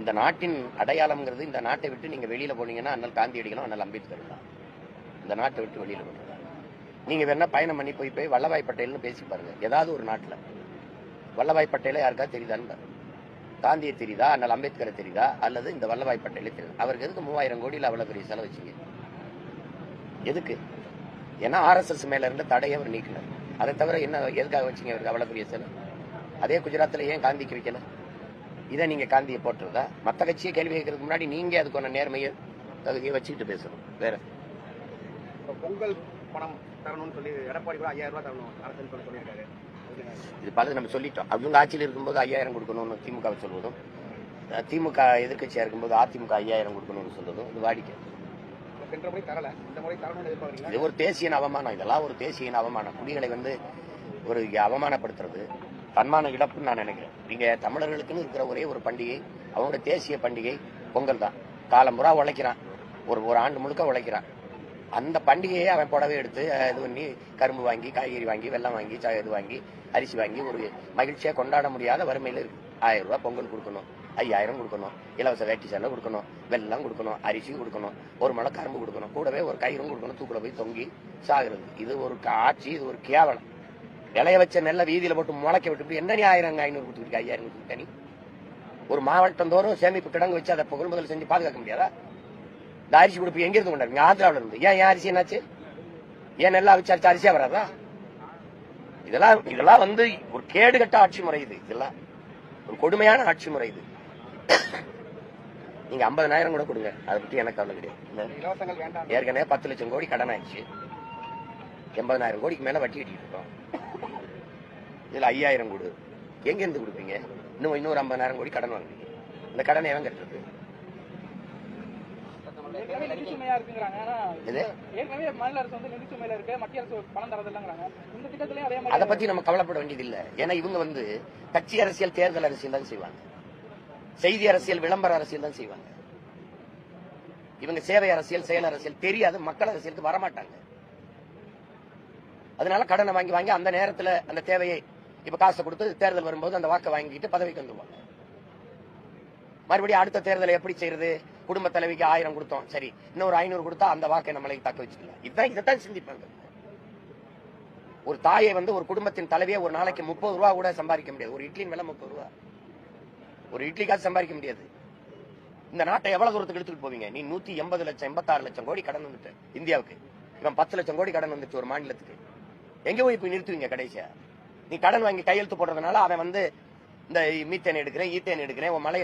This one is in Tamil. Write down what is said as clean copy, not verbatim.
இந்த நாட்டின் அடையாளம்ங்கிறது, இந்த நாட்டை விட்டு நீங்க வெளியில போனீங்கன்னா அண்ணல் காந்தியடிகளும் அண்ணல் அம்பேத்கர் தான். இந்த நாட்டை விட்டு வெளியில போனீங்க நீங்க வேணா பயணம் பண்ணி போய் வல்லபாய் பட்டேல்னு பேசி பாருங்க. ஏதாவது ஒரு நாட்டுல வல்லபாய் பட்டேல யாருக்கா தெரியுதான்னு, காந்தியை தெரியுதா, அண்ணல் அம்பேத்கரை தெரியுதா, அல்லது இந்த வல்லபாய் பட்டேலே தெரியுதா? அவருக்கு எதுக்கு 3000 கோடியில் அவ்வளவு பெரிய செலவு வச்சீங்க? எதுக்கு? ஏன்னா RSS மேல இருந்த தடையை அவர் நீக்கினார். அதை தவிர என்ன எதுக்காக வச்சீங்க அவருக்கு அவ்வளவு பெரிய செலவு? அதே குஜராத்தில் ஏன் காந்திக்கு வைக்கல? இதை நீங்க காந்தியை போட்டுறதா? மற்ற கட்சியை கேள்வி கேட்கறதுக்கு முன்னாடி நீங்க அதுக்கான நேர்மையை தகுதியை வச்சுக்கிட்டு பேசணும். வேற பொங்கல் பணம் தரணும்னு சொல்லி எடப்பாடி கூட 5000 ரூபாய் தரணும் அரசு சொல்லியிருக்காரு. இது பார்த்து நம்ம சொல்லிட்டோம். அவங்க ஆட்சியில் இருக்கும்போது 5000 கொடுக்கணும்னு திமுகவை சொல்வதும், திமுக எதிர்கட்சியா இருக்கும்போது அதிமுக 5000 கொடுக்கணும்னு சொல்வதும் இது வாடிக்கை. இது ஒரு தேசிய அவமானம். இதெல்லாம் ஒரு தேசிய அவமானம். குடிகளை ஒரு அவமானப்படுத்துறது தன்மான இழப்புன்னு நான் நினைக்கிறேன். நீங்க தமிழர்களுக்குன்னு இருக்கிற ஒரே ஒரு பண்டிகை, அவங்களோட தேசிய பண்டிகை பொங்கல் தான். காலம்புறா உழைக்கிறான், ஒரு ஆண்டு முழுக்க உழைக்கிறான். அந்த பண்டிகையை அவன் புடவை எடுத்து இது பண்ணி கரும்பு வாங்கி, காய்கறி வாங்கி, வெல்லம் வாங்கி, இது வாங்கி, அரிசி வாங்கி ஒரு மகிழ்ச்சியா கொண்டாட முடியாத வறுமையில இருக்கு. 1000 ரூபாய் பொங்கல் கொடுக்கணும், 5000 கொடுக்கணும், இலவச வேட்டி சேலை கொடுக்கணும், வெல்லம் கொடுக்கணும், அரிசி கொடுக்கணும், ஒரு மழை கரும்பு கொடுக்கணும், கூடவே ஒரு கயிறும் கொடுக்கணும், தூக்குல போய் தொங்கி சாகுறது. இது ஒரு ஆட்சி, இது ஒரு கேவலம். இலைய வச்ச நெல்ல வீதியில போட்டு முளைக்க விட்டு என்ன 1000 500 கொடுத்துருக்கு, 5000 கொடுத்துருக்க. ஒரு மாவட்டம் தோறும் சேமிப்பு கிடங்கு வச்சு அதை கொள்முதல் செஞ்சு பாதுகாக்க முடியாதா? இந்த அரிசி கொடுப்பு எங்க இருந்து கொண்டாருங்க? ஆந்திராவில இருந்து. ஏன் அரிசி என்னாச்சு? ஏன் நெல்லா விசாரிச்சு அரிசியா வராதா? இதெல்லாம் ஒரு கேடுகட்ட ஆட்சி முறை. இதெல்லாம் ஒரு கொடுமையான ஆட்சி முறை. இது நீங்க 50,000 கூட கொடுங்க, அதை பத்தி எனக்கு கவலை கிடையாது. ஏற்கனவே 10 லட்சம் கோடி கடன் ஆயிடுச்சு. 80,000 கோடிக்கு மேல வட்டி கட்டிட்டு இருக்கோம். இதுல 5000 கொடு. எங்க இருந்து கொடுப்பீங்க? இன்னொரு 50,000 கோடி கடன் வாங்குறீங்க. இந்த கடனை எவன் கட்டுறது? அதை பத்தி நம்ம கவலைப்பட வேண்டியது இல்ல. ஏன்னா இவங்க கட்சி அரசியல், தேர்தல் அரசியல் தான் செய்வாங்க. செய்தி அரசியல், விளம்பர அரசியல் தான் செய்வாங்க. இவங்க சேவை அரசியல், செயல் அரசியல் தெரியாது. மக்கள் அரசியலுக்கு வரமாட்டாங்க. அதனால கடனை வாங்கி வாங்கி அந்த நேரத்துல அந்த தேவையை இப்ப காசை கொடுத்து தேர்தல் வரும்போது அந்த வாக்கை வாங்கிட்டு பதவிக்கு வந்துருவாங்க. மறுபடியும் அடுத்த தேர்தலை எப்படி செய்யறது? குடும்ப தலைவிக்கு 1000 கொடுத்தோம், சரி இன்னொரு 500 கொடுத்தா அந்த வாக்கை நம்மளை தக்க வச்சுக்கலாம். இதைத்தான் சிந்திப்பாங்க. ஒரு தாயை ஒரு குடும்பத்தின் தலைவியை ஒரு நாளைக்கு 30 ரூபா கூட சம்பாதிக்க முடியாது. ஒரு இட்லியின் விலை 30 ரூபா. ஒரு இட்லிக்காக சம்பாதிக்க முடியாது. இந்த நாட்டை எவ்வளவு தூரத்துக்கு எடுத்துட்டு போவீங்க? நீ 180 லட்சம் 86 லட்சம் கோடி கடன் வந்துட்டு இந்தியாவுக்கு. இவன் 10 லட்சம் கோடி கடன் வந்துச்சு ஒரு மாநிலத்துக்கு. எங்க போய் இப்ப நிறுத்துவீங்க? கடைசியா நீ கடன் வாங்கி கையெழுத்து போடுறதுனால அவன் இந்த மீத்தேன் எடுக்கிறேன், ஈத்தேன் எடுக்கிறேன், உன் மலையை